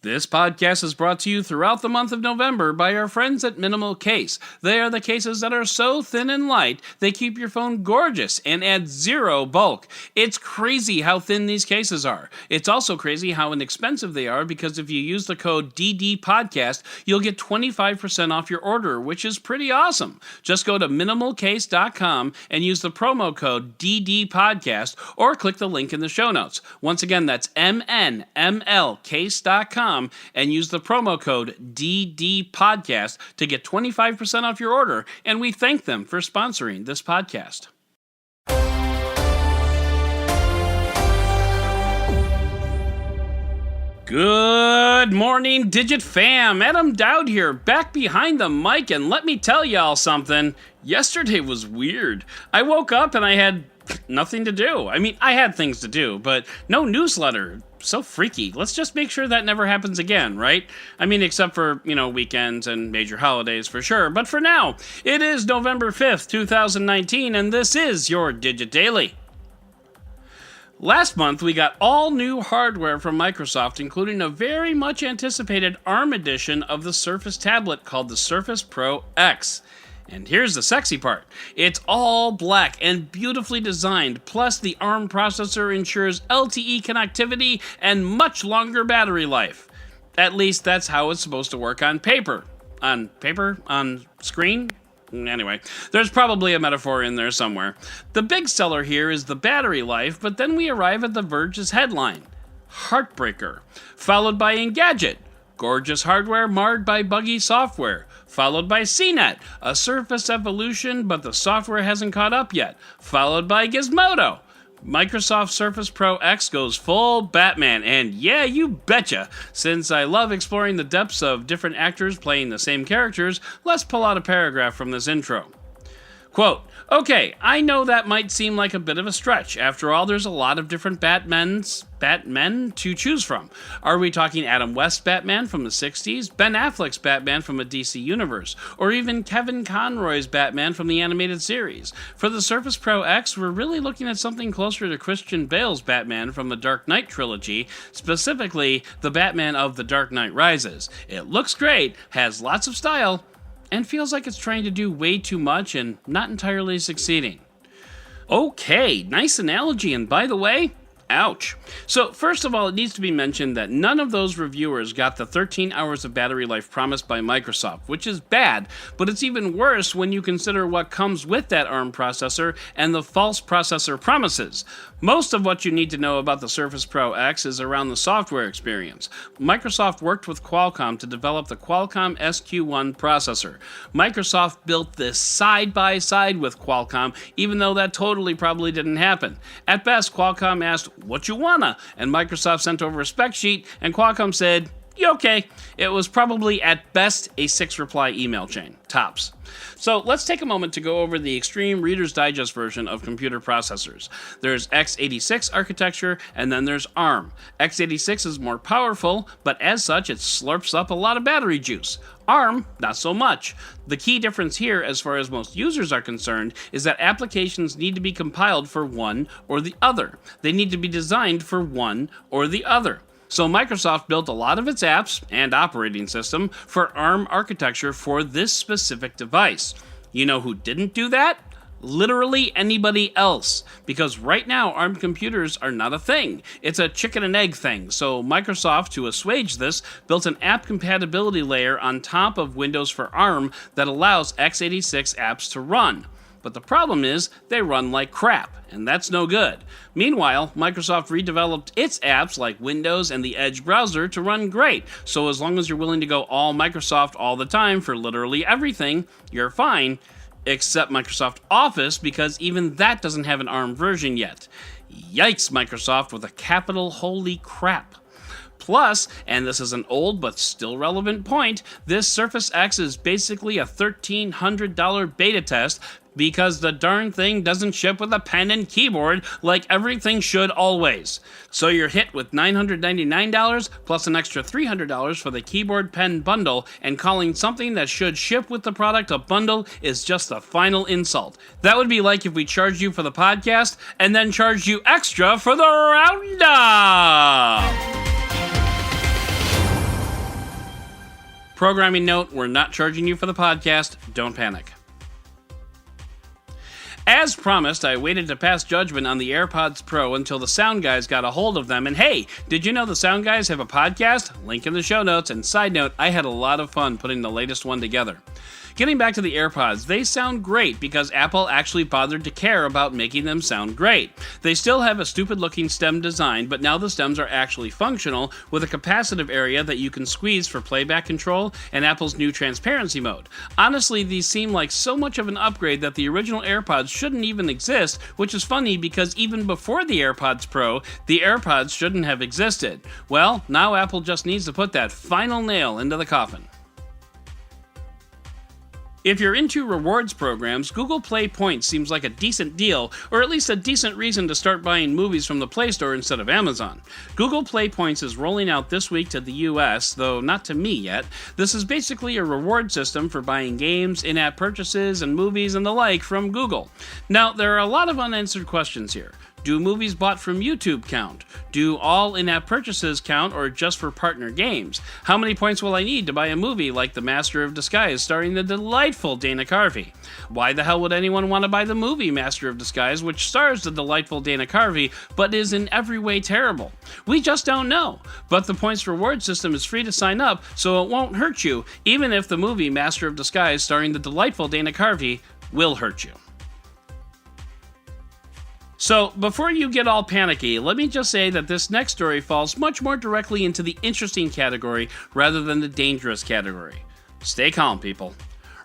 This podcast is brought to you throughout the month of November by our friends at Minimal Case. They are the cases that are so thin and light, they keep your phone gorgeous and add zero bulk. It's crazy how thin these cases are. It's also crazy how inexpensive they are because if you use the code DDPodcast, you'll get 25% off your order, which is pretty awesome. Just go to minimalcase.com and use the promo code DDPodcast or click the link in the show notes. Once again, that's mnmlcase.com and use the promo code DDPodcast to get 25% off your order, and we thank them for sponsoring this podcast. Good morning, Digit fam. Adam Doud here, back behind the mic, and let me tell y'all something. Yesterday was weird. I woke up and I had nothing to do. I mean, I had things to do, but no newsletter. So freaky. Let's just make sure that never happens again, right? I mean, except for, weekends and major holidays for sure. But for now, it is November 5th, 2019, and this is your Digit Daily. Last month, we got all new hardware from Microsoft, including a very much anticipated ARM edition of the Surface tablet called the Surface Pro X. And here's the sexy part. It's all black and beautifully designed, plus the ARM processor ensures LTE connectivity and much longer battery life. At least that's how it's supposed to work on paper. On paper? On screen? Anyway, there's probably a metaphor in there somewhere. The big seller here is the battery life, but then we arrive at The Verge's headline, Heartbreaker, followed by Engadget, gorgeous hardware marred by buggy software, followed by CNET, a Surface evolution, but the software hasn't caught up yet, followed by Gizmodo. Microsoft Surface Pro X goes full Batman, and yeah, you betcha! Since I love exploring the depths of different actors playing the same characters, let's pull out a paragraph from this intro. Quote, okay, I know that might seem like a bit of a stretch. After all, there's a lot of different Batmen to choose from. Are we talking Adam West's Batman from the 60s, Ben Affleck's Batman from a DC universe, or even Kevin Conroy's Batman from the animated series? For the Surface Pro X, we're really looking at something closer to Christian Bale's Batman from the Dark Knight trilogy, specifically the Batman of The Dark Knight Rises. It looks great, has lots of style, and feels like it's trying to do way too much and not entirely succeeding. Okay, nice analogy, and by the way, ouch. So first of all, it needs to be mentioned that none of those reviewers got the 13 hours of battery life promised by Microsoft, which is bad, but it's even worse when you consider what comes with that ARM processor and the false processor promises. Most of what you need to know about the Surface Pro X is around the software experience. Microsoft worked with Qualcomm to develop the Qualcomm SQ1 processor. Microsoft built this side by side with Qualcomm, even though that totally probably didn't happen. At best, Qualcomm asked, what you wanna? And Microsoft sent over a spec sheet, and Qualcomm said, you okay. It was probably at best a 6-reply email chain, tops. So let's take a moment to go over the extreme Reader's Digest version of computer processors. There's x86 architecture, and then there's ARM. x86 is more powerful, but as such it slurps up a lot of battery juice. ARM, not so much. The key difference here, as far as most users are concerned, is that applications need to be compiled for one or the other. They need to be designed for one or the other. So Microsoft built a lot of its apps and operating system for ARM architecture for this specific device. You know who didn't do that? Literally anybody else. Because right now, ARM computers are not a thing. It's a chicken and egg thing. So Microsoft, to assuage this, built an app compatibility layer on top of Windows for ARM that allows x86 apps to run. But the problem is, they run like crap, and that's no good. Meanwhile, Microsoft redeveloped its apps like Windows and the Edge browser to run great, so as long as you're willing to go all Microsoft all the time for literally everything, you're fine, except Microsoft Office, because even that doesn't have an ARM version yet. Yikes, Microsoft, with a capital holy crap. Plus, and this is an old but still relevant point, this Surface X is basically a $1,300 beta test because the darn thing doesn't ship with a pen and keyboard like everything should always. So you're hit with $999 plus an extra $300 for the keyboard pen bundle, and calling something that should ship with the product a bundle is just a final insult. That would be like if we charged you for the podcast and then charged you extra for the roundup. Programming note, we're not charging you for the podcast. Don't panic. As promised, I waited to pass judgment on the AirPods Pro until the SoundGuys got a hold of them. And hey, did you know the SoundGuys have a podcast? Link in the show notes. And side note, I had a lot of fun putting the latest one together. Getting back to the AirPods, they sound great because Apple actually bothered to care about making them sound great. They still have a stupid-looking stem design, but now the stems are actually functional with a capacitive area that you can squeeze for playback control and Apple's new transparency mode. Honestly, these seem like so much of an upgrade that the original AirPods shouldn't even exist, which is funny because even before the AirPods Pro, the AirPods shouldn't have existed. Well, now Apple just needs to put that final nail into the coffin. If you're into rewards programs, Google Play Points seems like a decent deal, or at least a decent reason to start buying movies from the Play Store instead of Amazon. Google Play Points is rolling out this week to the US, though not to me yet. This is basically a reward system for buying games, in-app purchases, and movies and the like from Google. Now, there are a lot of unanswered questions here. Do movies bought from YouTube count? Do all in-app purchases count, or just for partner games? How many points will I need to buy a movie like The Master of Disguise starring the delightful Dana Carvey? Why the hell would anyone want to buy the movie Master of Disguise, which stars the delightful Dana Carvey, but is in every way terrible? We just don't know. But the points reward system is free to sign up, so it won't hurt you, even if the movie Master of Disguise starring the delightful Dana Carvey will hurt you. So, before you get all panicky, let me just say that this next story falls much more directly into the interesting category rather than the dangerous category. Stay calm, people.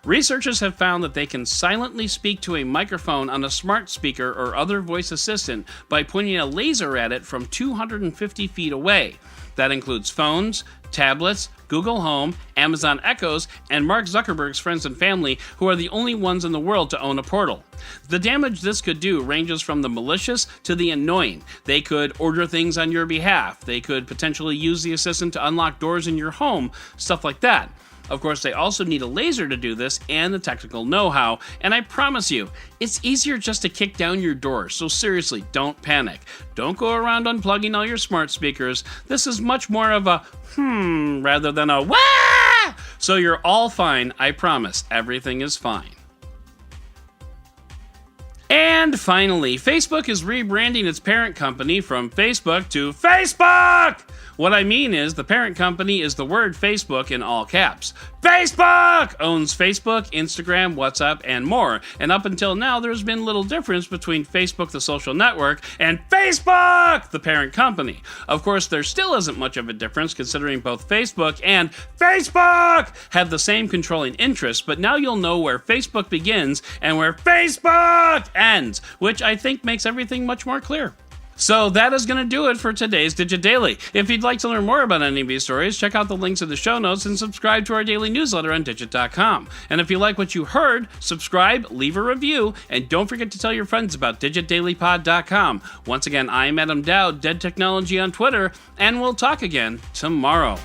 Researchers have found that they can silently speak to a microphone on a smart speaker or other voice assistant by pointing a laser at it from 250 feet away. That includes phones, tablets, Google Home, Amazon Echoes, and Mark Zuckerberg's friends and family, who are the only ones in the world to own a Portal. The damage this could do ranges from the malicious to the annoying. They could order things on your behalf. They could potentially use the assistant to unlock doors in your home, stuff like that. Of course, they also need a laser to do this and the technical know-how, and I promise you, it's easier just to kick down your door, so seriously, don't panic. Don't go around unplugging all your smart speakers. This is much more of a rather than a wah! So you're all fine, I promise. Everything is fine. And finally, Facebook is rebranding its parent company from Facebook to Facebook! What I mean is, the parent company is the word Facebook in all caps. Facebook owns Facebook, Instagram, WhatsApp, and more. And up until now, there's been little difference between Facebook, the social network, and Facebook, the parent company. Of course, there still isn't much of a difference considering both Facebook and Facebook have the same controlling interests, but now you'll know where Facebook begins and where Facebook ends, which I think makes everything much more clear. So that is going to do it for today's Digit Daily. If you'd like to learn more about any of these stories, check out the links in the show notes and subscribe to our daily newsletter on Digit.com. And if you like what you heard, subscribe, leave a review, and don't forget to tell your friends about DigitDailyPod.com. Once again, I'm Adam Doud, Dead Technology on Twitter, and we'll talk again tomorrow.